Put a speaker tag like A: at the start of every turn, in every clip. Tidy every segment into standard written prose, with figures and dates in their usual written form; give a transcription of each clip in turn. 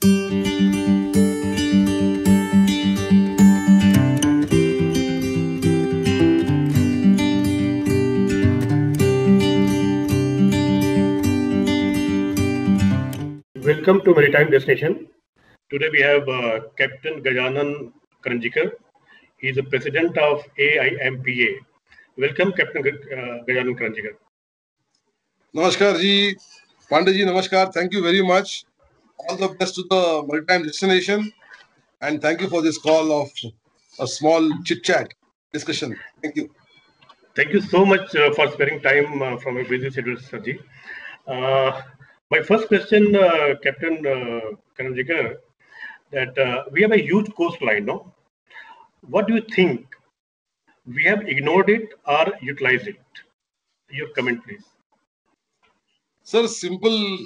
A: Welcome to Maritime Destination. Today we have Captain Gajanan Karanjikar. He is the president of AIMPA. Welcome, Captain Gajanan Karanjikar.
B: Namaskar ji, Pandey ji, namaskar. Thank you very much. All the best to the Maritime Destination, and thank you for this call of a small chit-chat discussion. Thank you.
A: Thank you so much for sparing time from your busy schedule, Sarji. My first question, Captain Karanjikar, that we have a huge coastline, no? What do you think? We have ignored it or utilized it? Your comment, please.
B: Sir, simple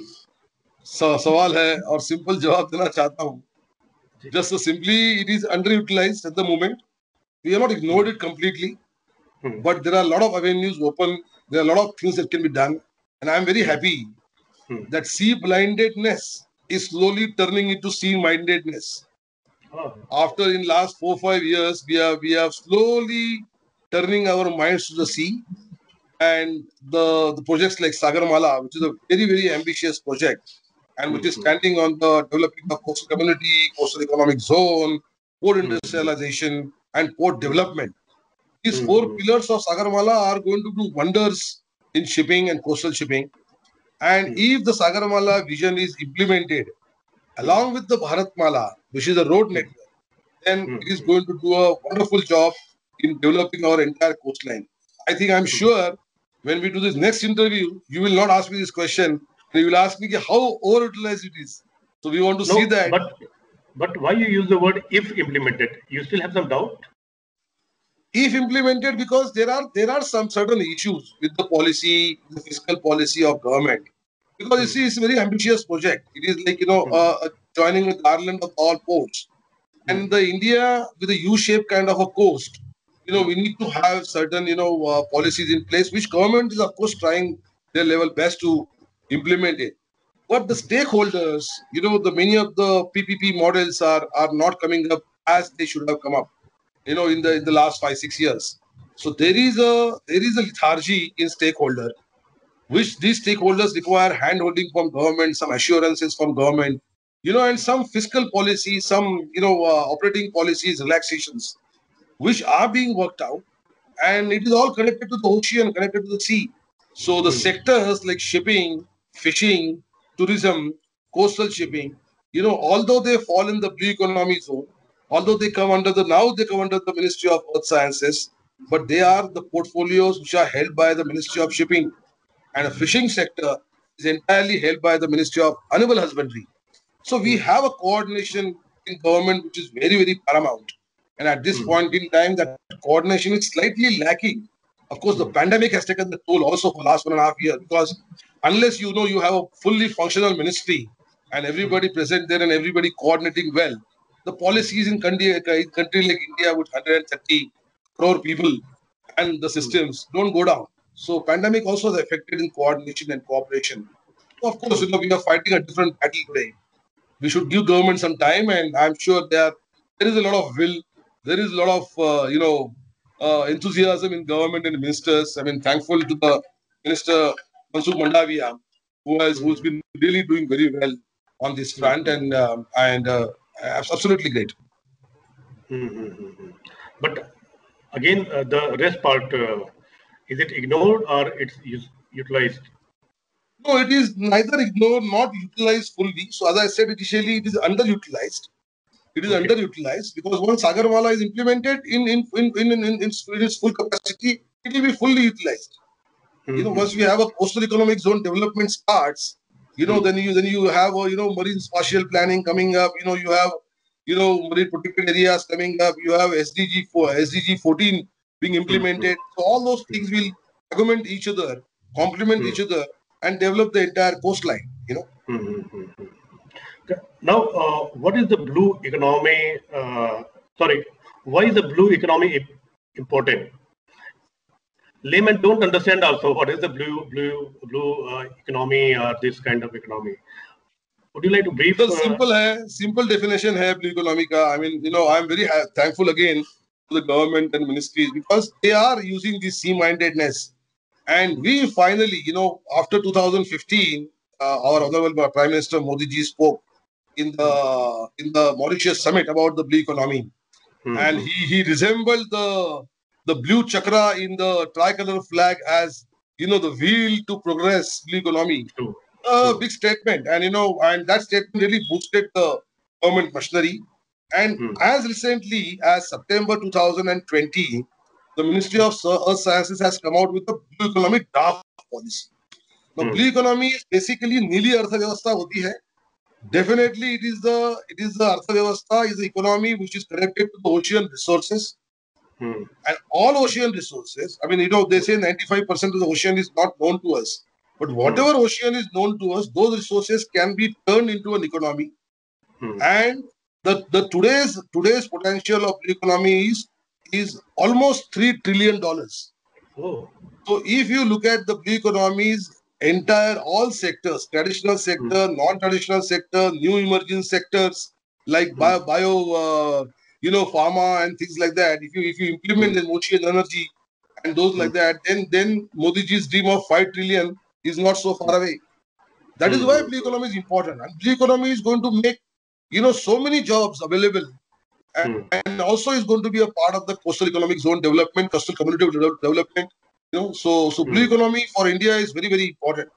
B: सवाल है और simple जवाब देना चाहता हूँ. Just so simply, it is underutilized at the moment. We have not ignored it completely, but there are a lot of avenues open. There are a lot of things that can be done, and I am very happy that sea-blindedness is slowly turning into sea-mindedness. After in last 4-5 years, we are slowly turning our minds to the sea, and the projects like Sagarmala, which is a very ambitious project, and which is standing on the developing of coastal community, coastal economic zone, port industrialization, and port development. These 4 pillars of Sagarmala are going to do wonders in shipping and coastal shipping. And if the Sagarmala vision is implemented along with the Bharatmala, which is a road network, then it is going to do a wonderful job in developing our entire coastline. I think I'm sure when we do this next interview, you will not ask me this question. You will ask me how overutilized it is. So we want to see that.
A: But why you use the word if implemented? You still have some doubt?
B: If implemented, because there are some certain issues with the policy, the fiscal policy of government. Because you see, it's a very ambitious project. It is like, joining with Ireland of all ports. And the India with a U-shaped kind of a coast, we need to have certain, policies in place, which government is, of course, trying their level best to implement it. But the stakeholders, many of the PPP models are not coming up as they should have come up, in the last 5-6 years. So there is a lethargy in stakeholder, which these stakeholders require hand-holding from government, some assurances from government, and some fiscal policies, some, operating policies, relaxations, which are being worked out. And it is all connected to the ocean, connected to the sea. So the sectors like shipping, fishing, tourism, coastal shipping, although they fall in the blue economy zone, although they come under the Ministry of Earth Sciences, but they are the portfolios which are held by the Ministry of Shipping. And the fishing sector is entirely held by the Ministry of Animal Husbandry. So we have a coordination in government which is very paramount. And at this point in time, that coordination is slightly lacking. Of course, the pandemic has taken the toll also for the last 1.5 years, because unless you have a fully functional ministry and everybody present there and everybody coordinating well, the policies in country like India with 130 crore people and the systems don't go down. So pandemic also has affected in coordination and cooperation. So of course, we are fighting a different battle today. We should give government some time, and I'm sure there is a lot of will. There is a lot of enthusiasm in government and ministers. I mean, thankful to the Minister Mansukh Mandavia, who's been really doing very well on this front, and absolutely great.
A: But again, the rest part, is it ignored or it's utilized?
B: No, it is neither ignored nor utilized fully. So as I said initially, it is underutilized. It is underutilized because once Sagarmala is implemented in its full capacity, it will be fully utilized. Once we have a coastal economic zone development starts, then you have marine spatial planning coming up. You have marine protected areas coming up. You have SDG 14 being implemented. So all those things will augment each other, complement each other, and develop the entire coastline.
A: Now, what is the blue economy? Why is the blue economy important? Laymen don't understand also what is the blue economy or this kind of economy. would you like to brief?
B: So simple definition है blue economy का. I mean, I'm very thankful again to the government and ministries because they are using this C-mindedness. And we finally, after 2015, our honorable Prime Minister Modi ji spoke in the Mauritius summit about the blue economy, and he resembled the blue chakra in the tricolor flag as the wheel to progress blue economy. Big statement, and that statement really boosted the government machinery. And as recently as September 2020, the Ministry of Earth Sciences has come out with the blue economy draft policy. Now, blue economy is basically neeli arthavyavastha hoti hai. Definitely, it is the arthavyavastha is the economy which is connected to the ocean resources. And all ocean resources, I mean, they say 95% of the ocean is not known to us. But whatever ocean is known to us, those resources can be turned into an economy. And the today's potential of the economy is almost $3 trillion.
A: Oh.
B: So if you look at the blue economy's entire all sectors, traditional sector, non-traditional sector, new emerging sectors like bio pharma and things like that. If you implement the ocean energy and those like that, then Modi ji's dream of 5 trillion is not so far away. That is why blue economy is important. And blue economy is going to make so many jobs available. And also is going to be a part of the coastal economic zone development, coastal community development. So blue economy for India is very, very important.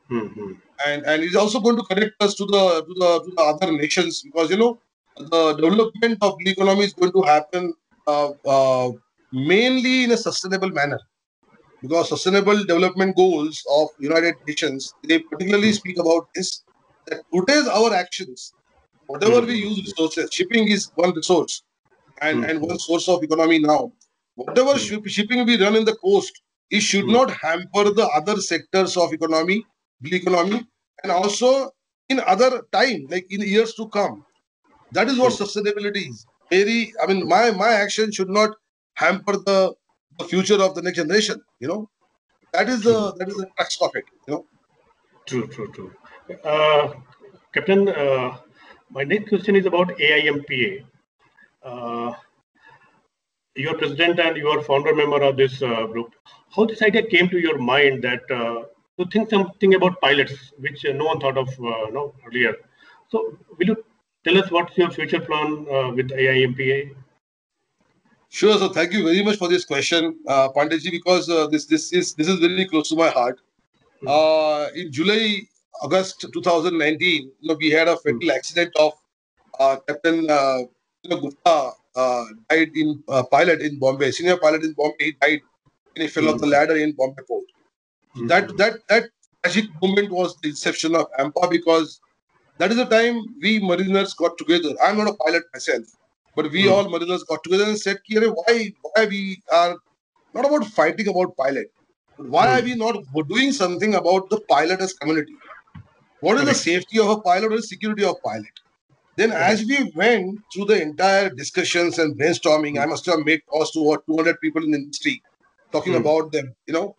B: And it is also going to connect us to the other nations because the development of blue economy is going to happen mainly in a sustainable manner. Because sustainable development goals of United Nations, they particularly speak about this, that today's our actions, whatever we use resources, shipping is one resource and one source of economy now. Whatever shipping we run in the coast, it should not hamper the other sectors of economy, blue economy, and also in other time, like in years to come. That is what sustainability is. My action should not hamper the future of the next generation. That is the crux of it.
A: True. Captain, my next question is about AIMPA. You are president and you are founder member of this group. How this idea came to your mind that to think something about pilots, which no one thought of earlier. So, will you tell us what's your future plan with AIMPA?
B: Sure. So, thank you very much for this question, Panditji, because this is very close to my heart. In August 2019, we had a fatal accident of Captain Gupta died in pilot in Bombay, senior pilot in Bombay. He died when he fell off the ladder in Bombay port. So that tragic moment was the inception of AMPA because that is the time we mariners got together. I'm not a pilot myself, but we all mariners got together and said, why we are not about fighting about pilot, but why are we not doing something about the pilot as community? What is the safety of a pilot or the security of a pilot? Then as we went through the entire discussions and brainstorming, I must have made calls to over 200 people in the industry talking about them,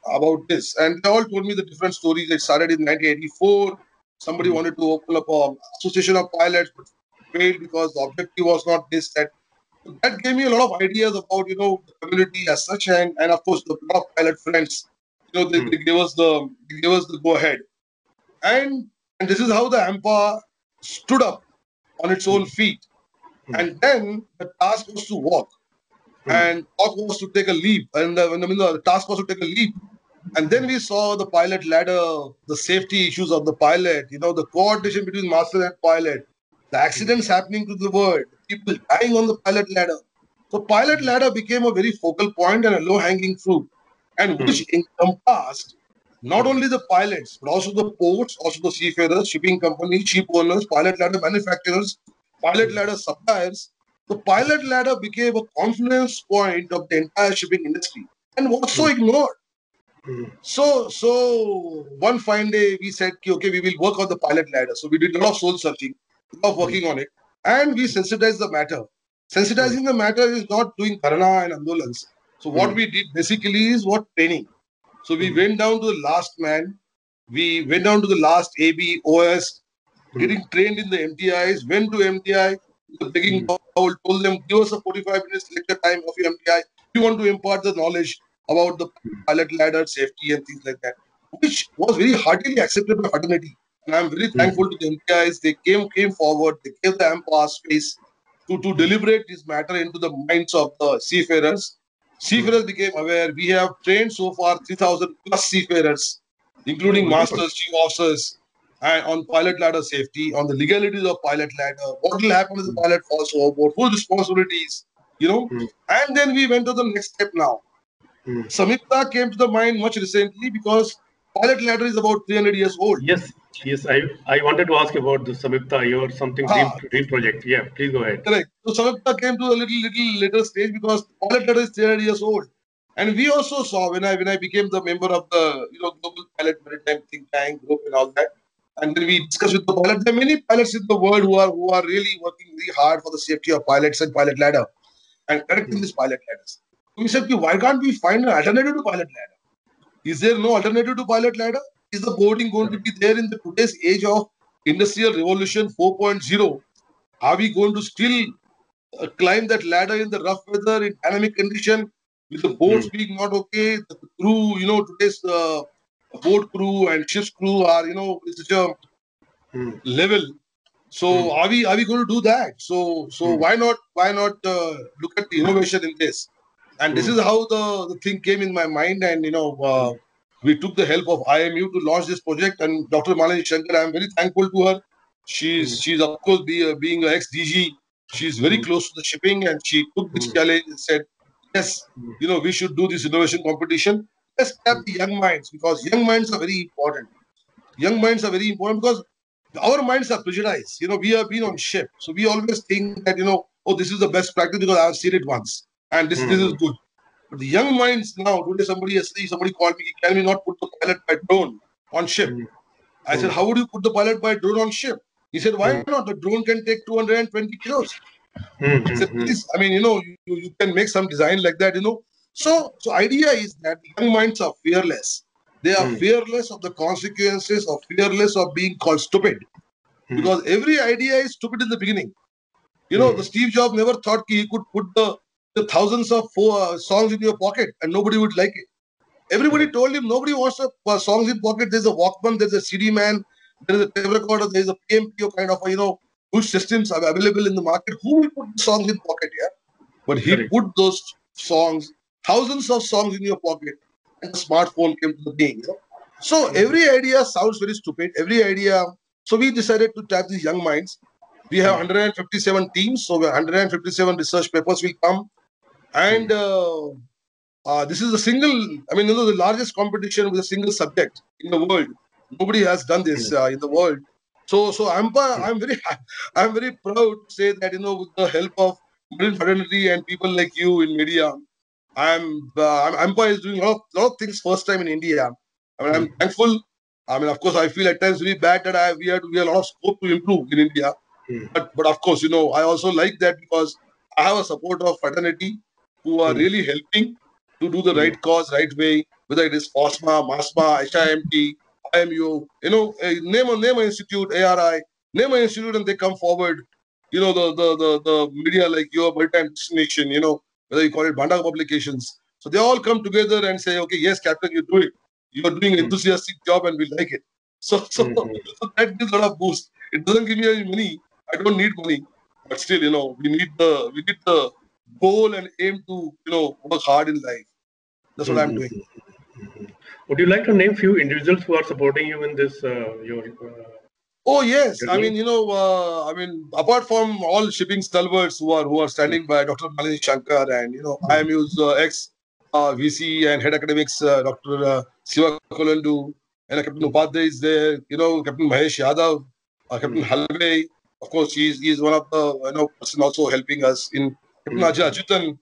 B: about this. And they all told me the different stories. It started in 1984. Somebody wanted to open up an association of pilots, but failed because the objective was not this, that. So that gave me a lot of ideas about, the community as such. And of course, the lot of pilot friends, they gave us the go ahead. And this is how the AMPA stood up on its own feet. And then the task was to walk. And talk was to take a leap. And the task was to take a leap. And then we saw the pilot ladder, the safety issues of the pilot, the coordination between master and pilot, the accidents happening to the world, people dying on the pilot ladder. So pilot ladder became a very focal point and a low-hanging fruit, and which encompassed not only the pilots, but also the ports, also the seafarers, shipping companies, ship owners, pilot ladder manufacturers, pilot ladder suppliers. The pilot ladder became a confluence point of the entire shipping industry and was so ignored. So one fine day we said, okay, we will work on the pilot ladder. So we did a lot of soul searching, a lot of working on it, and we sensitized the matter. Sensitizing the matter is not doing dharna and andolans. So what we did basically is training. So we went down to the last man, we went down to the last AB, OS, getting trained in the MTIs, went to MTI, the begging bowl, told them, give us a 45 minutes lecture time of your MTI. We want to impart the knowledge about the pilot ladder, safety, and things like that, which was very heartily accepted by fraternity. And I'm very thankful to the MTIs. They came forward, they gave the AMPA space to deliberate this matter into the minds of the seafarers. Seafarers became aware. We have trained so far 3,000 plus seafarers, including masters, chief officers, and on pilot ladder safety, on the legalities of pilot ladder, what will happen if the pilot falls overboard, whose responsibilities, you know. And then we went to the next step now. Samhita came to the mind much recently because pilot ladder is about 300 years old.
A: Yes, yes. I wanted to ask about the Samhita, your something dream project. Yeah, please go ahead.
B: Correct. So Samhita came to a little later stage because pilot ladder is 300 years old. And we also saw when I became the member of the Global Pilot Maritime Think Tank group and all that, and then we discussed with the pilots. There are many pilots in the world who are really working very hard for the safety of pilots and pilot ladder and correcting these pilot ladders. So we said, why can't we find an alternative to pilot ladder? Is there no alternative to pilot ladder? Is the boarding going to be there in the today's age of Industrial Revolution 4.0? Are we going to still climb that ladder in the rough weather, in dynamic condition, with the boats being not okay? The crew, today's boat crew and ship's crew are, such a level. So are we going to do that? So why not look at the innovation in this? And this is how the thing came in my mind. And we took the help of IMU to launch this project. And Dr. Malini Shankar, I am very thankful to her. She's of course being an ex DG. She's very close to the shipping, and she took this challenge and said, yes, we should do this innovation competition. Let's tap the young minds, because young minds are very important. Young minds are very important because our minds are prejudiced. We have been on ship, so we always think that oh, this is the best practice because I have seen it once, and this is good. But the young minds now, today somebody called me, can we not put the pilot by drone on ship? I said, how would you put the pilot by drone on ship? He said, why not? The drone can take 220 kilos. I said, please, I mean, you can make some design like that, So idea is that young minds are fearless. They are fearless of the consequences, or fearless of being called stupid. Because every idea is stupid in the beginning. The Steve Jobs never thought he could put the thousands of songs in your pocket and nobody would like it. Everybody told him nobody wants songs in pocket. There's a Walkman, there's a CD man, there's a tape recorder, there's a PMPO kind of whose systems are available in the market. Who will put the songs in pocket? Yeah, but he put those songs, thousands of songs in your pocket, and the smartphone came to the being. So every idea sounds very stupid. Every idea. So we decided to tap these young minds. We have 157 teams, so 157 research papers will come, and this is the largest competition with a single subject in the world. Nobody has done this in the world. So I'm very proud to say that with the help of marine fraternity and people like you in media, AMPA is doing a lot of things first time in India. I mean, I'm thankful. I mean, of course, I feel at times very bad that we have a lot of scope to improve in India. But of course, I also like that because I have a support of fraternity who are really helping to do the right cause, right way, whether it is FOSMA, MASMA, HIMT, IMU, name an institute, ARI, name an institute and they come forward. The media like your maritime destination, whether you call it Banda publications. So they all come together and say, okay, yes, Captain, you do it. You're doing an enthusiastic job and we like it. So that gives a lot of boost. It doesn't give me any money. I don't need money. But still, we need the goal and aim to, work hard in life. That's what I'm doing.
A: Would you like to name few individuals who are supporting you in this,
B: Oh yes, journey? I mean, apart from all shipping stalwarts who are standing by Dr. Malini Shankar and IMU's ex VC and head academics Dr. Siva Kolandu and Captain Upadhyay is there. Captain Mahesh Yadav, Captain Halve. Of course, he's one of the person also helping us in Captain Ajay Achutan.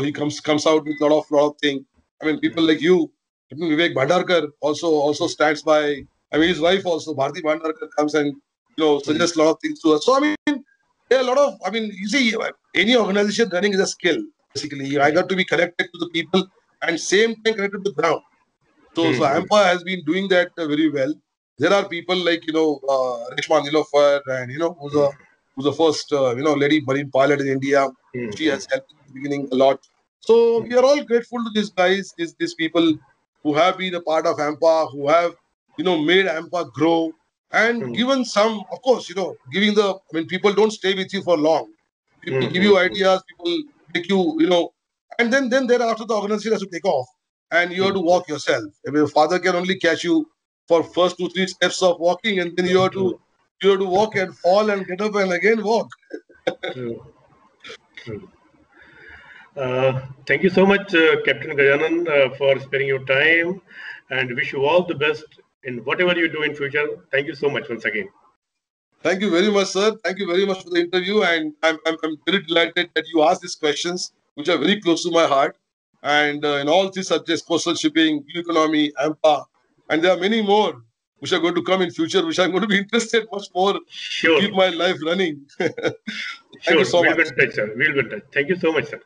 B: He comes out with lot of things. I mean, people like you, Captain Vivek Bhandarkar also stands by. I mean, his wife also, Bharti Bhandarkar, comes and suggests a lot of things to us. So I mean, there are a lot of. I mean, you see, any organization running is a skill. Basically, I got to be connected to the people and same time connected to the ground. So AMPA has been doing that very well. there are people like Reshma Nilofar, and who's the first lady marine pilot in India. She has helped in the beginning a lot. So we are all grateful to these guys, these people who have been a part of AMPA, who have made AMPA grow, and given some, of course, giving people don't stay with you for long. People give you ideas, people make you, and then thereafter the organization has to take off, and you have to walk yourself. I mean, your father can only catch you for first 2-3 steps of walking, and then you have to walk and fall and get up and again walk.
A: True. True. Thank you so much, Captain Gajanan, for sparing your time, and wish you all the best in whatever you do in future. Thank you so much once again.
B: Thank you very much, sir. Thank you very much for the interview, and I'm very delighted that you asked these questions, which are very close to my heart. And in all these subjects, coastal shipping, blue economy, AMPA, and there are many more which are going to come in future, which I'm going to be interested much more to keep
A: Sure.
B: my life running. Thank you
A: Sure.
B: so
A: We'll be
B: much.
A: in touch, sir. We'll be in touch. Thank you so much, sir.